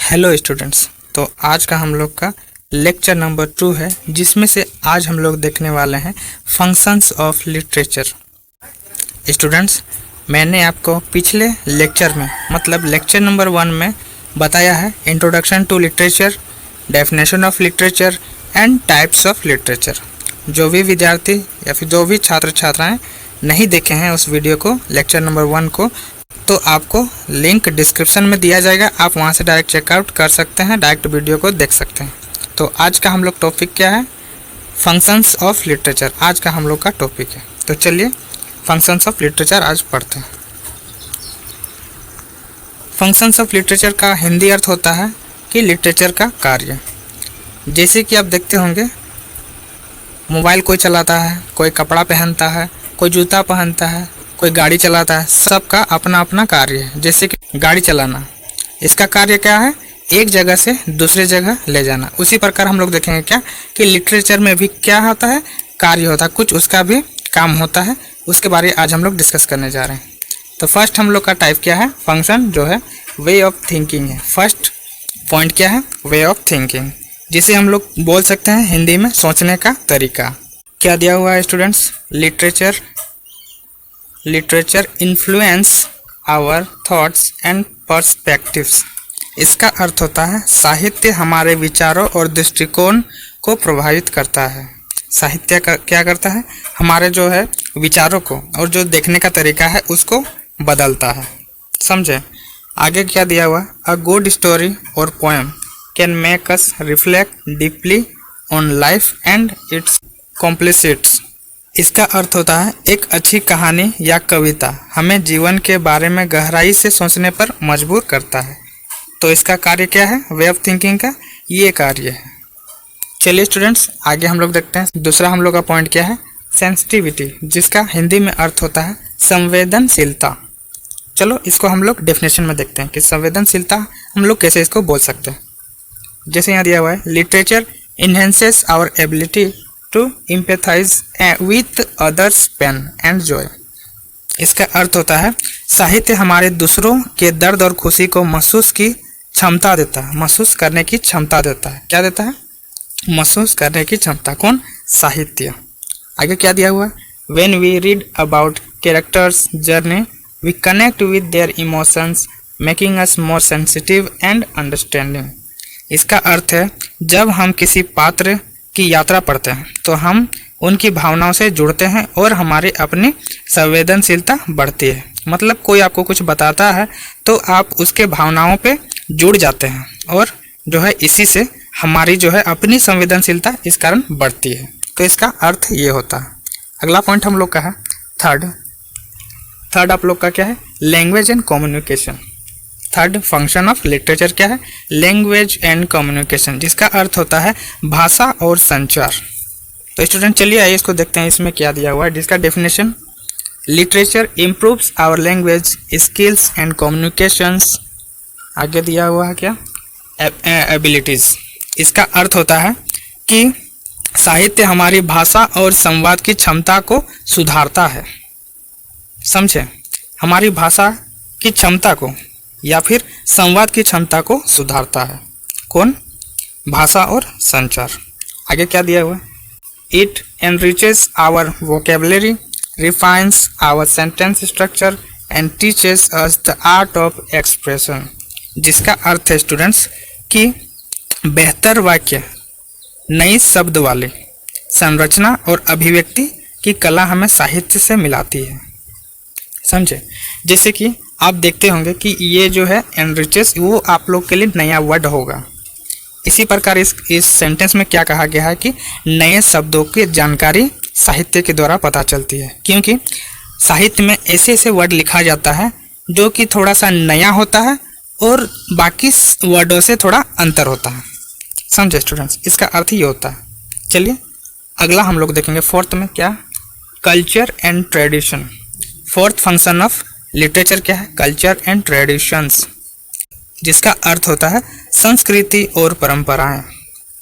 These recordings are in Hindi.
Hello students. तो आज का हम लोग का लेक्चर नंबर 2 है, जिसमें से आज हम लोग देखने वाले हैं फंक्शंस ऑफ लिटरेचर। स्टूडेंट्स, मैंने आपको पिछले लेक्चर में मतलब लेक्चर नंबर 1 में बताया है introduction to literature, definition of literature and types of literature. जो भी विद्यार्थी या फिर जो भी छात्र छात्राएँ नहीं देखे हैं उस वीडियो को, लेक्चर नंबर 1 को, तो आपको लिंक डिस्क्रिप्शन में दिया जाएगा, आप वहां से डायरेक्ट चेकआउट कर सकते हैं, डायरेक्ट वीडियो को देख सकते हैं। तो आज का हम लोग टॉपिक क्या है? फंक्शंस ऑफ लिटरेचर आज का हम लोग का टॉपिक है। तो चलिए फंक्शंस ऑफ लिटरेचर आज पढ़ते हैं। फंक्शंस ऑफ लिटरेचर का हिंदी अर्थ होता है कि लिटरेचर का कार्य। जैसे कि आप देखते होंगे, मोबाइल कोई चलाता है, कोई कपड़ा पहनता है, कोई जूता पहनता है, कोई गाड़ी चलाता है, सबका अपना अपना कार्य है। जैसे कि गाड़ी चलाना, इसका कार्य क्या है? एक जगह से दूसरे जगह ले जाना। उसी प्रकार हम लोग देखेंगे क्या कि लिटरेचर में भी क्या होता है, कार्य होता है, कुछ उसका भी काम होता है। उसके बारे में आज हम लोग डिस्कस करने जा रहे हैं। तो फर्स्ट हम लोग का टाइप क्या है? फंक्शन जो है वे ऑफ थिंकिंग है। फर्स्ट पॉइंट क्या है? वे ऑफ थिंकिंग, जिसे हम लोग बोल सकते हैं हिंदी में सोचने का तरीका। क्या दिया हुआ है students? Literature influence our thoughts and perspectives. इसका अर्थ होता है साहित्य हमारे विचारों और दृष्टिकोण को प्रभावित करता है। साहित्य क्या करता है? हमारे जो है विचारों को और जो देखने का तरीका है उसको बदलता है। समझे? आगे क्या दिया हुआ? अ गुड स्टोरी और poem can make us reflect deeply on life and its complexities. इसका अर्थ होता है एक अच्छी कहानी या कविता हमें जीवन के बारे में गहराई से सोचने पर मजबूर करता है। तो इसका कार्य क्या है? वे ऑफ थिंकिंग का ये कार्य है। चलिए स्टूडेंट्स, आगे हम लोग देखते हैं। दूसरा हम लोग का पॉइंट क्या है? सेंसिटिविटी, जिसका हिंदी में अर्थ होता है संवेदनशीलता। चलो इसको हम लोग डेफिनेशन में देखते हैं कि संवेदनशीलता हम लोग कैसे इसको बोल सकते हैं। जैसे यहाँ दिया हुआ है, literature enhances our ability to empathize with others pain and joy। इसका अर्थ होता है साहित्य हमारे दूसरों के दर्द और खुशी को महसूस की क्षमता देता है, महसूस करने की क्षमता देता है। क्या देता है? महसूस करने की क्षमता। कौन? साहित्य। आगे क्या दिया हुआ है? When we read about characters' journey, we connect with their emotions, making us more sensitive and understanding। इसका अर्थ है जब हम किसी पात्र की यात्रा पढ़ते हैं तो हम उनकी भावनाओं से जुड़ते हैं और हमारी अपनी संवेदनशीलता बढ़ती है। मतलब कोई आपको कुछ बताता है तो आप उसके भावनाओं पे जुड़ जाते हैं और जो है इसी से हमारी जो है अपनी संवेदनशीलता इस कारण बढ़ती है। तो इसका अर्थ ये होता है। अगला पॉइंट हम लोग का है थर्ड आप लोग का क्या है? Language and communication. Third function of literature क्या है? लैंग्वेज एंड कम्युनिकेशन, जिसका अर्थ होता है भाषा और संचार। तो स्टूडेंट चलिए आइए इसको देखते हैं, इसमें क्या दिया हुआ है। जिसका definition, literature improves our language skills and communications. आगे दिया हुआ है क्या? एबिलिटीज। इसका अर्थ होता है कि साहित्य हमारी भाषा और संवाद की क्षमता को सुधारता है। समझे? हमारी भाषा की क्षमता को या फिर संवाद की क्षमता को सुधारता है। कौन? भाषा और संचार। आगे क्या दिया हुआ है? It enriches our vocabulary, refines our sentence structure and teaches us the art of expression. जिसका अर्थ है स्टूडेंट्स कि बेहतर वाक्य, नई शब्द वाली संरचना और अभिव्यक्ति की कला हमें साहित्य से मिलाती है। समझे? जैसे कि आप देखते होंगे कि ये जो है एनरिचेस, वो आप लोग के लिए नया वर्ड होगा। इसी प्रकार इस सेंटेंस में क्या कहा गया है कि नए शब्दों की जानकारी साहित्य के द्वारा पता चलती है, क्योंकि साहित्य में ऐसे ऐसे वर्ड लिखा जाता है जो कि थोड़ा सा नया होता है और बाकी वर्डों से थोड़ा अंतर होता है। समझे स्टूडेंट्स? इसका अर्थ ये होता है। चलिए अगला हम लोग देखेंगे फोर्थ में क्या? Culture and tradition. Fourth function of literature क्या है? कल्चर एंड ट्रेडिशंस, जिसका अर्थ होता है संस्कृति और परंपराएं।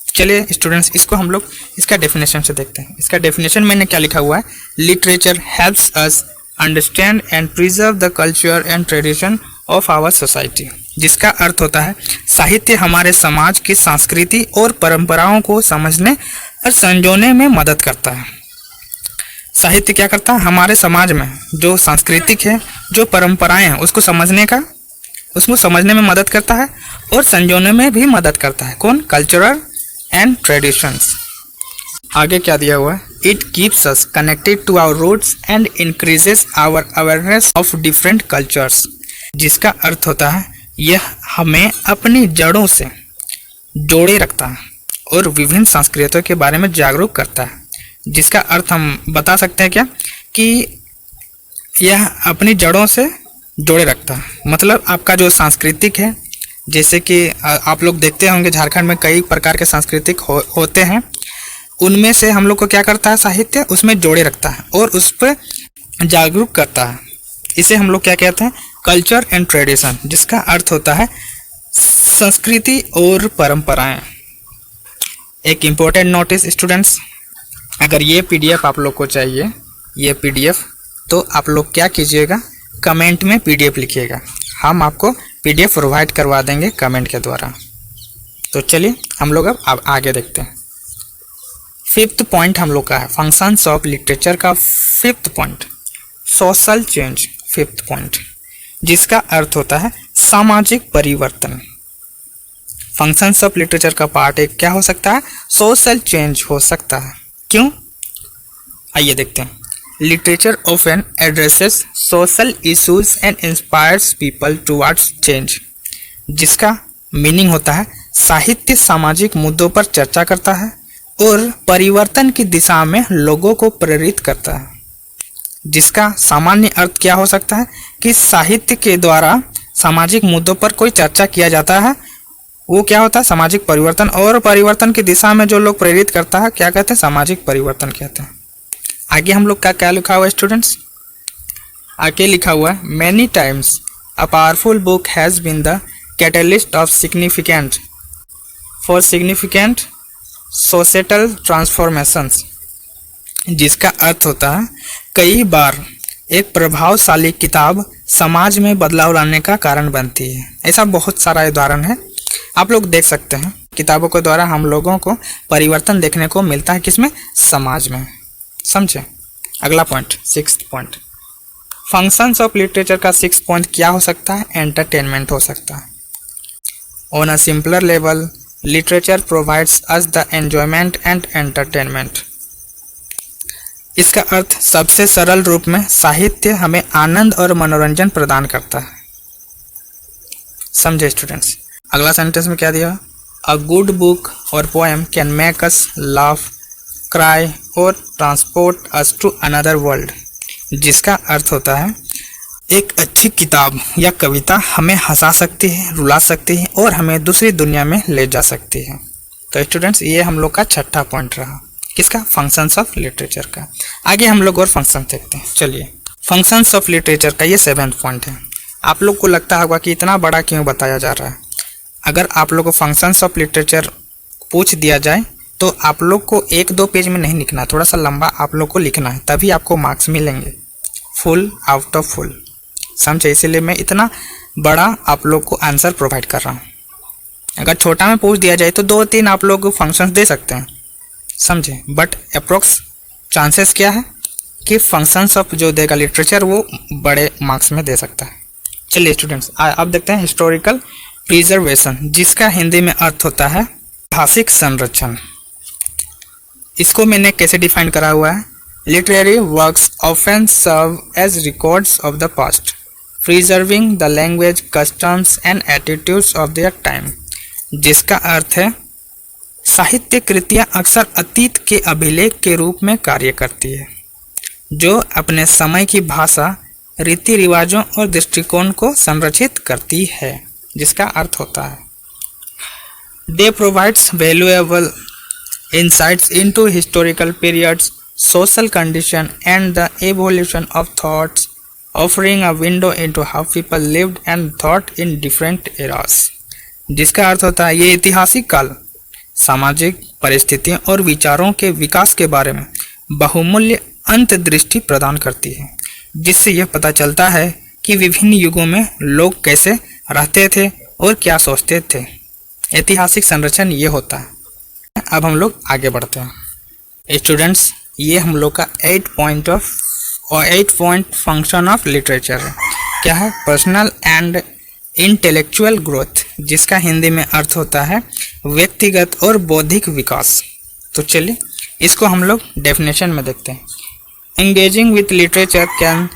चलिए स्टूडेंट्स इसको हम लोग इसका डेफिनेशन से देखते हैं। इसका डेफिनेशन मैंने क्या लिखा हुआ है? Literature helps us understand and preserve the culture and tradition of our society, जिसका अर्थ होता है साहित्य हमारे समाज की संस्कृति और परंपराओं को समझने और संजोने में मदद करता है। साहित्य क्या करता है, हमारे समाज में जो सांस्कृतिक है, जो परंपराएं हैं, उसको समझने में मदद करता है और संजोने में भी मदद करता है। कौन? Cultural and traditions. आगे क्या दिया हुआ है, it keeps us connected to our roots and increases our awareness of different cultures, जिसका अर्थ होता है यह हमें अपनी जड़ों से जोड़े रखता है और विभिन्न संस्कृतियों के बारे में जागरूक करता है। जिसका अर्थ हम बता सकते हैं क्या, कि यह अपनी जड़ों से जोड़े रखता है। मतलब आपका जो सांस्कृतिक है, जैसे कि आप लोग देखते होंगे झारखंड में कई प्रकार के सांस्कृतिक होते हैं, उनमें से हम लोग को क्या करता है, साहित्य उसमें जोड़े रखता है और उस पर जागरूक करता है। इसे हम लोग क्या कहते हैं, कल्चर एंड ट्रेडिशन, जिसका अर्थ होता है संस्कृति और परंपराएं। एक इम्पोर्टेंट नोटिस स्टूडेंट्स, अगर ये पीडीएफ आप लोग को चाहिए, ये पीडीएफ, तो आप लोग क्या कीजिएगा, कमेंट में पीडीएफ लिखिएगा, हम आपको पीडीएफ प्रोवाइड करवा देंगे कमेंट के द्वारा। तो चलिए हम लोग अब आगे देखते हैं। फिफ्थ पॉइंट हम लोग का है फंक्शंस ऑफ लिटरेचर का fifth point, social change. Fifth point, जिसका अर्थ होता है सामाजिक परिवर्तन। फंक्शंस ऑफ लिटरेचर का पार्ट एक क्या हो सकता है, सोशल चेंज हो सकता है। क्यों, आइए देखते हैं। Literature often addresses social issues and inspires people towards change, जिसका मीनिंग होता है साहित्य सामाजिक मुद्दों पर चर्चा करता है और परिवर्तन की दिशा में लोगों को प्रेरित करता है। जिसका सामान्य अर्थ क्या हो सकता है कि साहित्य के द्वारा सामाजिक मुद्दों पर कोई चर्चा किया जाता है, वो क्या होता है, सामाजिक परिवर्तन, और परिवर्तन की दिशा में जो लोग प्रेरित करता है क्या कहते हैं, सामाजिक परिवर्तन कहते हैं। आगे हम लोग का क्या लिखा हुआ है स्टूडेंट्स, आगे लिखा हुआ है many times a powerful book has been the catalyst of significant for significant social transformations, जिसका अर्थ होता है कई बार एक प्रभावशाली किताब समाज में बदलाव लाने का कारण बनती है। ऐसा बहुत सारा उदाहरण है, आप लोग देख सकते हैं। किताबों के द्वारा हम लोगों को परिवर्तन देखने को मिलता है, किसमें, समाज में। समझे। अगला point, sixth point, functions of literature का सिक्स्थ पॉइंट क्या हो सकता है, एंटरटेनमेंट हो सकता है। On a simpler level literature provides us the enjoyment and entertainment. इसका अर्थ सबसे सरल रूप में साहित्य हमें आनंद और मनोरंजन प्रदान करता है। समझे स्टूडेंट्स। अगला सेंटेंस में क्या दिया, अ गुड बुक और poem can make us laugh, cry और transport us to another world, जिसका अर्थ होता है एक अच्छी किताब या कविता हमें हंसा सकती है, रुला सकती है और हमें दूसरी दुनिया में ले जा सकती है। तो स्टूडेंट्स ये हम लोग का छठा पॉइंट रहा, किसका, फंक्शंस ऑफ लिटरेचर का। आगे हम लोग और फंक्शन देखते हैं। चलिए, फंक्शंस ऑफ लिटरेचर का ये सेवेंथ पॉइंट है। आप लोग को लगता होगा कि इतना बड़ा क्यों बताया जा रहा है। अगर आप लोग को फंक्शंस ऑफ लिटरेचर पूछ दिया जाए तो आप लोग को 1-2 पेज में नहीं लिखना, थोड़ा सा लंबा आप लोग को लिखना है, तभी आपको मार्क्स मिलेंगे, फुल आउट ऑफ फुल। समझे, इसीलिए मैं इतना बड़ा आप लोग को आंसर प्रोवाइड कर रहा हूँ। अगर छोटा में पूछ दिया जाए तो 2-3 आप लोग फंक्शंस दे सकते हैं, समझे, बट अप्रोक्स चांसेस क्या है कि फंक्शंस ऑफ जो देगा लिटरेचर वो बड़े मार्क्स में दे सकता है। चलिए स्टूडेंट्स, अब देखते हैं हिस्टोरिकल प्रिजर्वेशन, जिसका हिंदी में अर्थ होता है ऐतिहासिक संरक्षण। इसको मैंने कैसे डिफाइन करा हुआ है, literary works often serve as records of the past, preserving the language, customs and attitudes of their time, जिसका अर्थ है साहित्य कृतियाँ अक्सर अतीत के अभिलेख के रूप में कार्य करती है, जो अपने समय की भाषा, रीति रिवाजों और दृष्टिकोण को संरक्षित करती है, जिसका अर्थ होता है they provides valuable insights into historical periods, social condition and the evolution of thoughts, offering a window into how people lived and thought in different eras, जिसका अर्थ होता है ये ऐतिहासिक काल सामाजिक परिस्थितियों और विचारों के विकास के बारे में बहुमूल्य अंतर्दृष्टि प्रदान करती है, जिससे यह पता चलता है कि विभिन्न युगों में लोग कैसे रहते थे और क्या सोचते थे। ऐतिहासिक संरचना ये होता है। अब हम लोग आगे बढ़ते हैं। स्टूडेंट्स, ये हम लोग का 8 पॉइंट फंक्शन ऑफ लिटरेचर है। क्या है? पर्सनल एंड इंटेलेक्चुअल ग्रोथ, जिसका हिंदी में अर्थ होता है व्यक्तिगत और बौद्धिक विकास। तो चलिए इसको हम लोग डेफिनेशन में देखते हैं। Engaging with literature can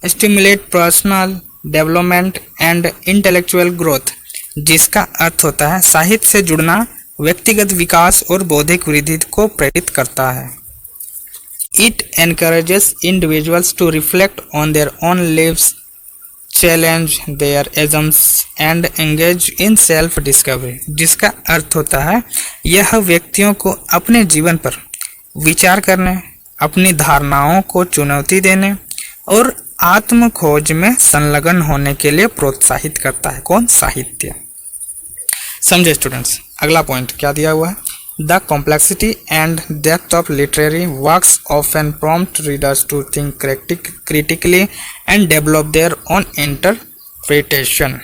stimulate personal development and intellectual growth, जिसका अर्थ होता है साहित्य से जुड़ना व्यक्तिगत विकास और बौद्धिक वृद्धि को प्रेरित करता है। It encourages individuals to reflect on their own lives, challenge their assumptions and engage in self-discovery, जिसका अर्थ होता है यह व्यक्तियों को अपने जीवन पर विचार करने, अपनी धारणाओं को चुनौती देने और आत्म खोज में संलग्न होने के लिए प्रोत्साहित करता है। कौन? साहित्य। समझे स्टूडेंट्स? अगला पॉइंट क्या दिया हुआ है? The complexity and depth of literary works often prompt readers to think critically and develop their own interpretation,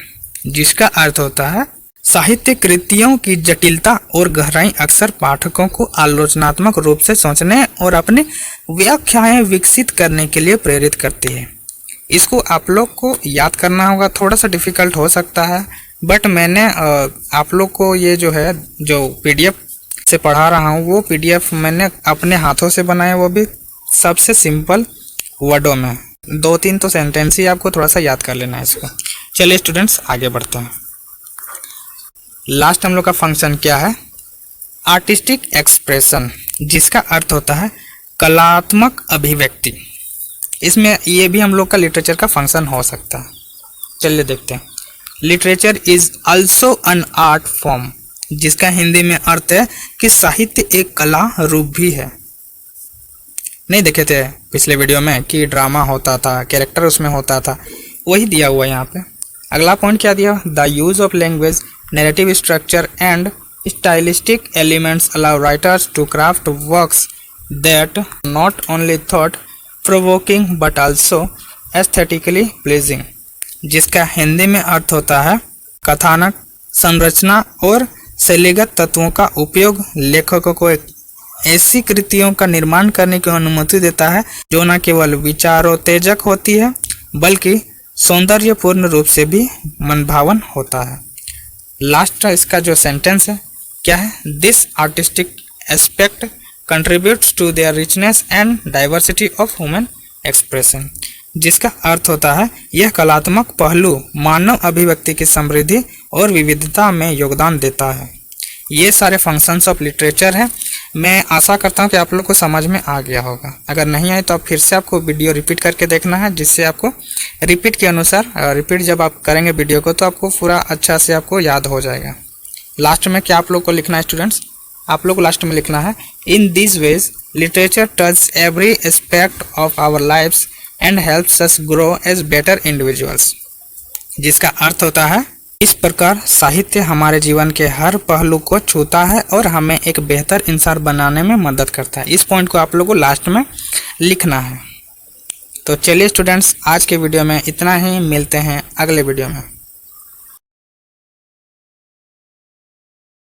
जिसका अर्थ होता है साहित्य कृतियों की जटिलता और गहराई अक्सर पाठकों को आलोचनात्मक रूप से सोचने और अपनी व्याख्याएं विकसित करने के लिए प्रेरित करती है। इसको आप लोग को याद करना होगा, थोड़ा सा डिफिकल्ट हो सकता है, बट मैंने आप लोग को ये जो है जो पीडीएफ से पढ़ा रहा हूँ वो पीडीएफ मैंने अपने हाथों से बनाया, वो भी सबसे सिंपल वर्डों में। 2-3 तो सेंटेंस ही आपको थोड़ा सा याद कर लेना है इसको। चलिए स्टूडेंट्स आगे बढ़ते हैं। लास्ट हम लोग का फंक्शन क्या है? आर्टिस्टिक एक्सप्रेशन, जिसका अर्थ होता है कलात्मक अभिव्यक्ति। इसमें ये भी हम लोग का लिटरेचर का फंक्शन हो सकता है। चलिए देखते हैं। Literature is also an art form, जिसका हिंदी में अर्थ है कि साहित्य एक कला रूप भी है। नहीं देखे थे पिछले वीडियो में कि ड्रामा होता था, कैरेक्टर उसमें होता था, वही दिया हुआ है यहाँ पे। अगला पॉइंट क्या दिया? The use of language, narrative structure and stylistic elements allow writers to craft works that not only thought provoking but also aesthetically pleasing, जिसका हिंदी में अर्थ होता है कथानक, संरचना और शैलीगत तत्वों का उपयोग लेखकों को एक ऐसी कृतियों का निर्माण करने की अनुमति देता है जो न केवल विचारोत्तेजक होती है बल्कि सौंदर्यपूर्ण रूप से भी मनभावन होता है। लास्ट इसका जो सेंटेंस है क्या है? This artistic aspect contributes to their richness and diversity of human expression, जिसका अर्थ होता है यह कलात्मक पहलू मानव अभिव्यक्ति की समृद्धि और विविधता में योगदान देता है। ये सारे फंक्शंस ऑफ लिटरेचर है। मैं आशा करता हूँ कि आप लोग को समझ में आ गया होगा। अगर नहीं आए तो आप फिर से आपको वीडियो रिपीट करके देखना है, जिससे आपको रिपीट के अनुसार रिपीट जब आप करेंगे वीडियो को तो आपको पूरा अच्छा से आपको याद हो जाएगा। लास्ट में क्या आप लोग को लिखना है स्टूडेंट्स? आप लोग को लास्ट में लिखना है in this ways literature touch every aspect of our lifes and helps us grow as better individuals, जिसका अर्थ होता है इस प्रकार साहित्य हमारे जीवन के हर पहलू को छूता है और हमें एक बेहतर इंसान बनाने में मदद करता है। इस पॉइंट को आप लोगों को लास्ट में लिखना है। तो चलिए स्टूडेंट्स, आज के वीडियो में इतना ही, मिलते हैं अगले वीडियो में।